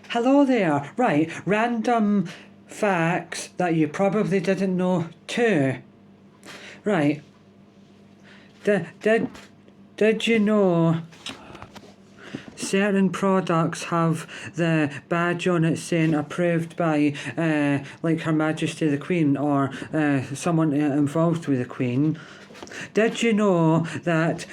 Hello there. Right, random facts that you probably didn't know too. Right, did you know certain products have the badge on it saying approved by like Her Majesty the Queen or someone involved with the Queen? Did you know that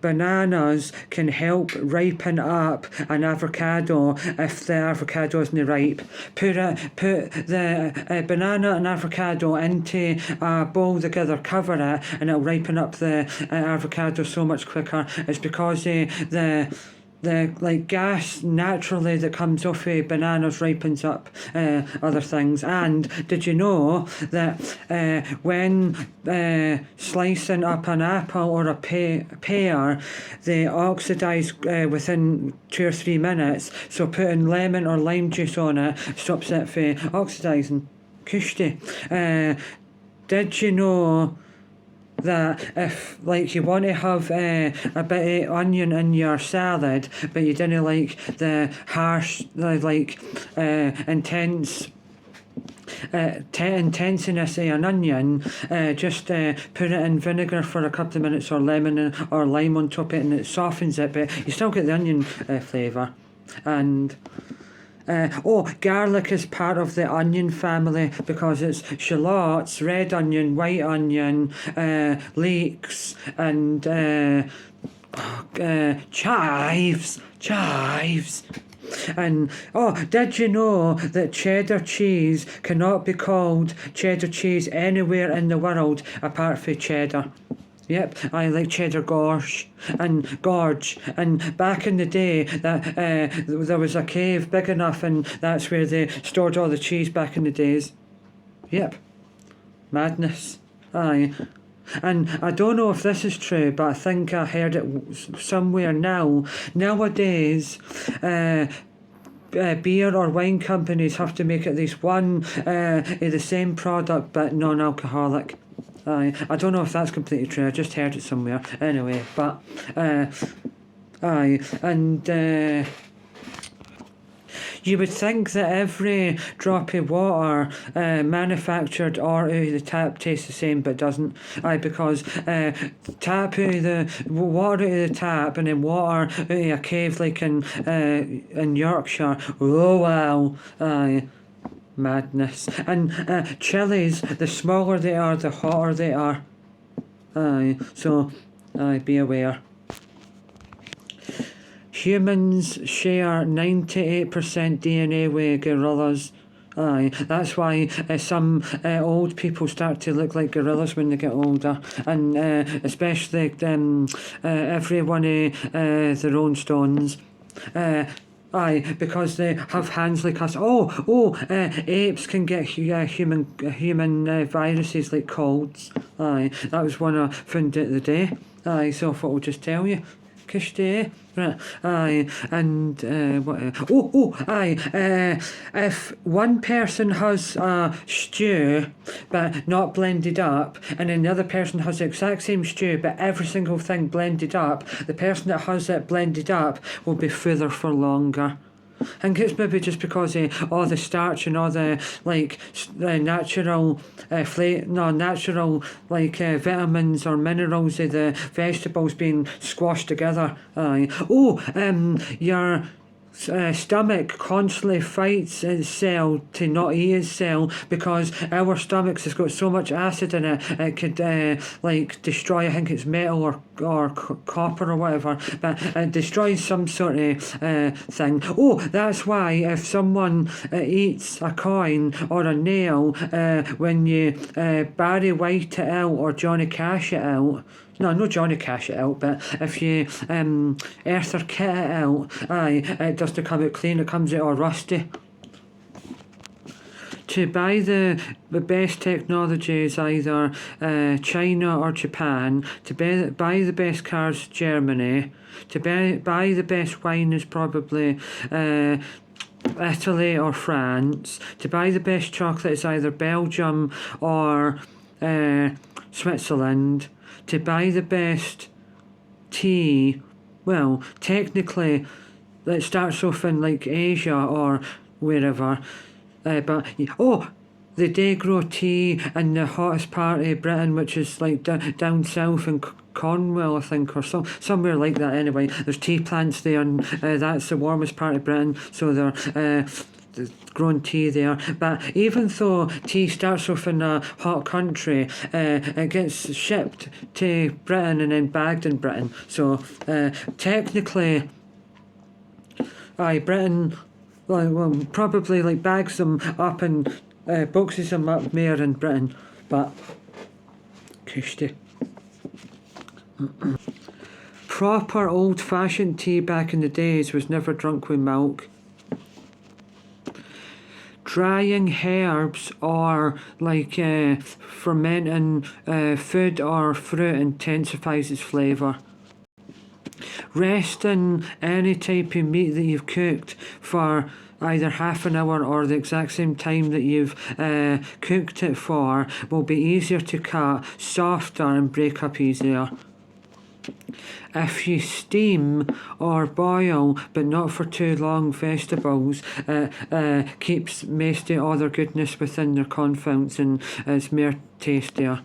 bananas can help ripen up an avocado if the avocado isn't ripe? Put the banana and avocado into a bowl together, cover it, and it'll ripen up the avocado so much quicker. It's because the like gas naturally that comes off bananas ripens up other things. And did you know that when slicing up an apple or a pear, they oxidize within 2 or 3 minutes, so putting lemon or lime juice on it stops it from oxidizing. Kushti. Did you know that if like you want to have a bit of onion in your salad but you didn't like the harsh intense intenseness of an onion, just put it in vinegar for a couple of minutes or lemon or lime on top of it and it softens it, but you still get the onion flavour. And garlic is part of the onion family because it's shallots, red onion, white onion, leeks, and chives. And did you know that cheddar cheese cannot be called cheddar cheese anywhere in the world apart from cheddar? Yep, I like cheddar gorge. And back in the day, that there was a cave big enough, and that's where they stored all the cheese back in the days. Yep, madness. Aye. And I don't know if this is true, but I think I heard it somewhere now. Nowadays, beer or wine companies have to make at least one of the same product but non-alcoholic. I don't know if that's completely true, I just heard it somewhere. Anyway, but and you would think that every drop of water manufactured or out of the tap tastes the same, but doesn't. Because tap out of the water out of the tap and then water out of a cave like in Yorkshire. Oh wow, madness. And chilies, the smaller they are, the hotter they are. So be aware. Humans share 98% DNA with gorillas. That's why some old people start to look like gorillas when they get older, and especially every one of their own stones. Because they have hands like us. Apes can get human viruses like colds. That was one I found out the day. So I thought I'll just tell you. Kishte, right, and if one person has a stew but not blended up, and then the other person has the exact same stew but every single thing blended up, the person that has it blended up will be fuller for longer. I think it's maybe just because of all the starch and all the natural vitamins or minerals of the vegetables being squashed together. Your stomach constantly fights itself to not eat itself because our stomachs has got so much acid in it could destroy, I think it's metal or copper or whatever, but it destroys some sort of thing. That's why if someone eats a coin or a nail, when you Barry White it out or Johnny Cash it out, no Johnny Cash it out, but if you Arthur Kitt it out, it doesn't come out clean, it comes out all rusty. To buy the best technology is either China or Japan. To buy the best cars, Germany. To buy the best wine is probably Italy or France. To buy the best chocolate is either Belgium or Switzerland. To buy the best tea, well, technically It starts off in like Asia or wherever. The Degro tea in the hottest part of Britain, which is like down south in Cornwall, I think, or somewhere like that. Anyway, there's tea plants there, and that's the warmest part of Britain. So they're growing tea there. But even though tea starts off in a hot country, it gets shipped to Britain and then bagged in Britain. So technically, Britain, well, probably like bags them up and boxes them up more in Britain. But Kushti. Proper old-fashioned tea back in the days was never drunk with milk. Drying herbs or like fermenting food or fruit intensifies its flavour. Resting any type of meat that you've cooked for either half an hour or the exact same time that you've cooked it for will be easier to cut, softer and break up easier. If you steam or boil, but not for too long, vegetables, keeps most of other goodness within their confounds and is more tastier.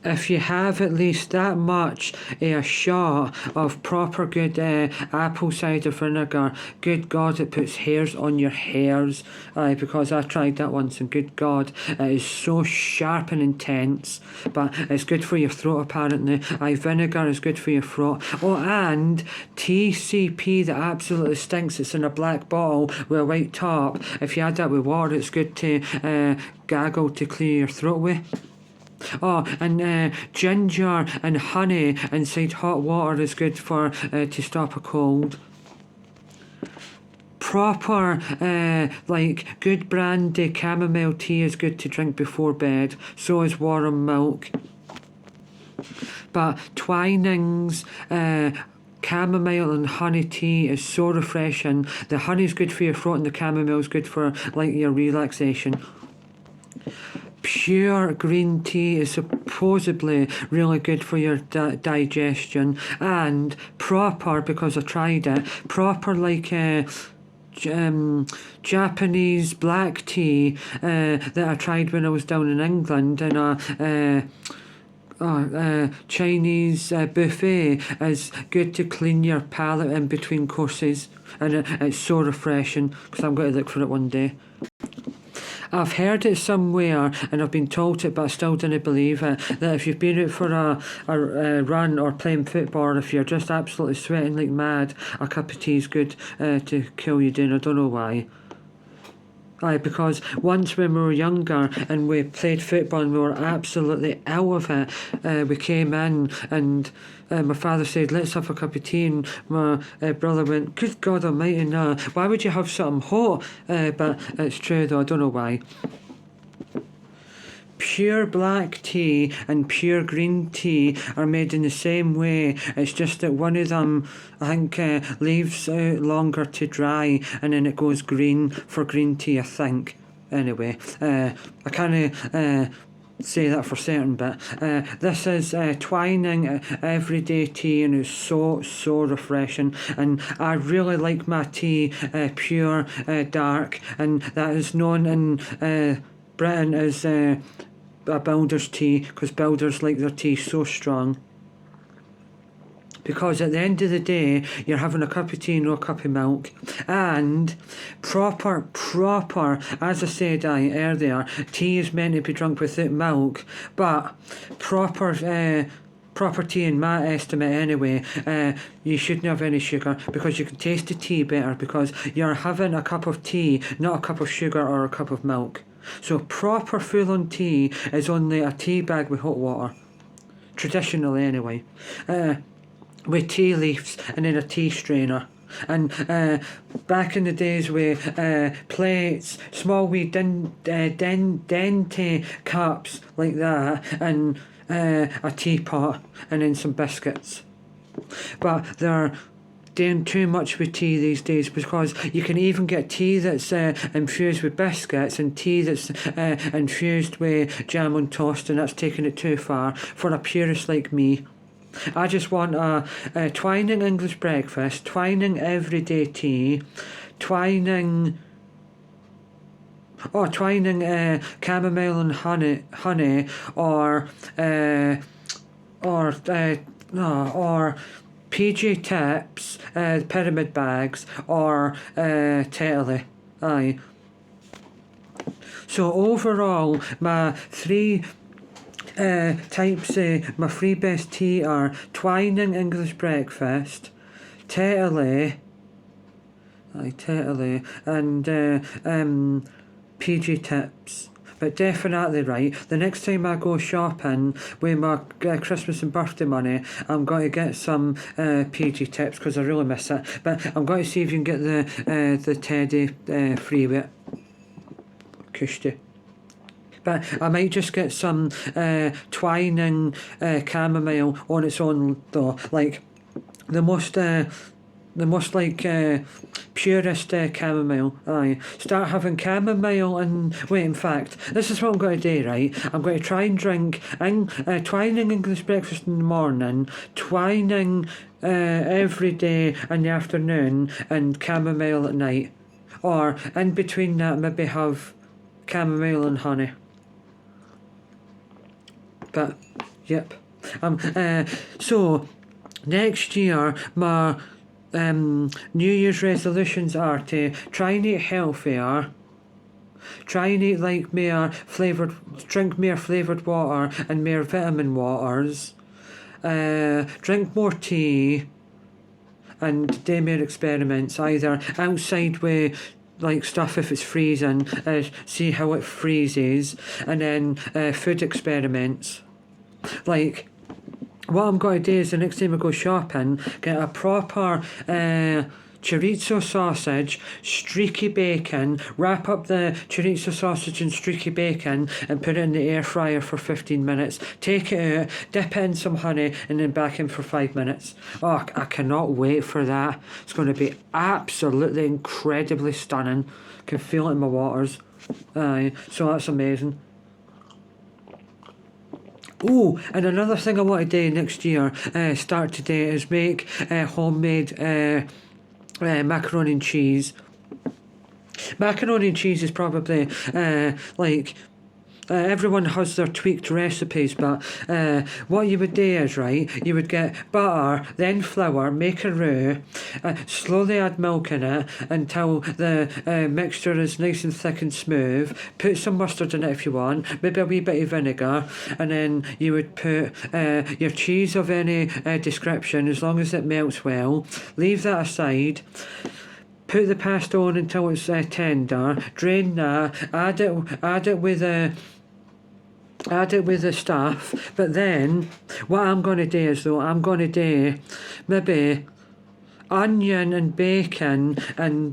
If you have at least that much a shot of proper good apple cider vinegar, good God, it puts hairs on your hairs. Because I tried that once, and good God, it is so sharp and intense. But it's good for your throat, apparently. Vinegar is good for your throat. Oh, and TCP that absolutely stinks. It's in a black bottle with a white top. If you add that with water, it's good to gargle to clear your throat with. Oh, and ginger and honey inside hot water is good for to stop a cold. Proper, like good brandy chamomile tea is good to drink before bed. So is warm milk. But Twinings, chamomile and honey tea is so refreshing. The honey is good for your throat and the chamomile is good for like your relaxation. Pure green tea is supposedly really good for your digestion, and proper, because I tried it, proper like Japanese black tea that I tried when I was down in England in a Chinese buffet is good to clean your palate in between courses, and it's so refreshing, because I'm going to look for it one day. I've heard it somewhere and I've been told it, but I still didn't believe it, that if you've been out for a run or playing football, if you're just absolutely sweating like mad, a cup of tea is good to cool you down. I don't know why. Because once when we were younger and we played football and we were absolutely out of it, we came in and my father said, let's have a cup of tea, and my brother went, good God almighty, no, why would you have something hot? But it's true though, I don't know why. Pure black tea and pure green tea are made in the same way. It's just that one of them, I think, leaves out longer to dry, and then it goes green for green tea, I think. Anyway, I can't say that for certain, but this is Twining everyday tea, and it's so refreshing, and I really like my tea pure dark, and that is known in Britain as a builder's tea, because builders like their tea so strong. Because at the end of the day, you're having a cup of tea, no cup of milk. And proper, as I said earlier, tea is meant to be drunk without milk, but proper tea, in my estimate anyway, you shouldn't have any sugar, because you can taste the tea better, because you're having a cup of tea, not a cup of sugar or a cup of milk. So proper full-on tea is only a tea bag with hot water, traditionally anyway, with tea leaves and then a tea strainer. And back in the days with plates, small wee dainty cups like that, and a teapot, and then some biscuits. But they're doing too much with tea these days, because you can even get tea that's infused with biscuits, and tea that's infused with jam on toast, and that's taking it too far for a purist like me. I just want a Twining English breakfast, Twining everyday tea, Twining chamomile and honey, or or no, or PG Tips, pyramid bags, or Tetley. Aye. So overall, my three my three best tea are Twining English breakfast, Tetley, and PG Tips. But definitely right, the next time I go shopping with my Christmas and birthday money, I'm going to get some PG Tips because I really miss it. But I'm going to see if you can get the Teddy free with Kushti. But I might just get some Twining chamomile on its own though, like the most purest chamomile. Aye. Start having chamomile and wait. In fact, this is what I'm going to do. Right, I'm going to try and drink Twining English breakfast in the morning, Twining every day in the afternoon, and chamomile at night. Or in between that, maybe have chamomile and honey. But yep. So next year my New Year's resolutions are to try and eat healthier, try and eat like drink more flavoured water and more vitamin waters, drink more tea, and do more experiments, either outside with like stuff if it's freezing, see how it freezes, and then food experiments. Like, what I'm going to do is the next time I go shopping, get a proper chorizo sausage, streaky bacon, wrap up the chorizo sausage in streaky bacon and put it in the air fryer for 15 minutes. Take it out, dip it in some honey and then back in for 5 minutes. Oh, I cannot wait for that. It's going to be absolutely incredibly stunning. Can feel it in my waters. So that's amazing. Oh, and another thing I want to do next year, start today, is make homemade macaroni and cheese. Macaroni and cheese is probably everyone has their tweaked recipes, but what you would do is, right, you would get butter, then flour, make a roux, slowly add milk in it until the mixture is nice and thick and smooth. Put some mustard in it if you want, maybe a wee bit of vinegar, and then you would put your cheese of any description, as long as it melts well. Leave that aside. Put the pasta on until it's tender. Drain that. Add it with the stuff. But then, what I'm going to do is I'm going to do maybe onion and bacon and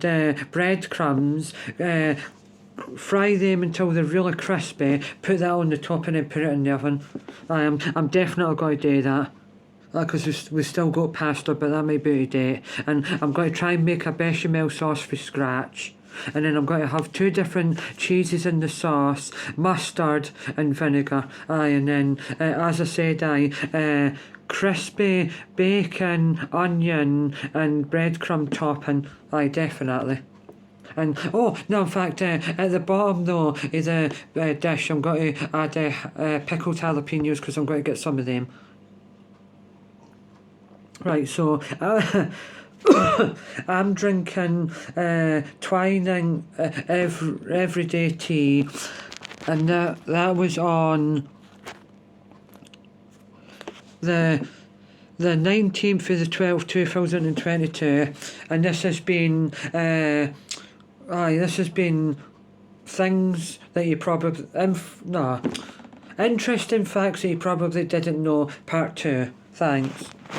breadcrumbs. Fry them until they're really crispy. Put that on the top and then put it in the oven. I'm definitely going to do that. Because we still got pasta, but that might be out of date. And I'm going to try and make a bechamel sauce from scratch. And then I'm going to have 2 different cheeses in the sauce, mustard and vinegar. And then, as I said, crispy bacon, onion and breadcrumb topping. Definitely. And in fact, at the bottom though is a dish. I'm going to add pickled jalapenos because I'm going to get some of them. Right, so I'm drinking Twining everyday tea, and that was on the 19th of the 12th, 2022, and this has been things that you probably interesting facts that you probably didn't know, part 2. Thanks.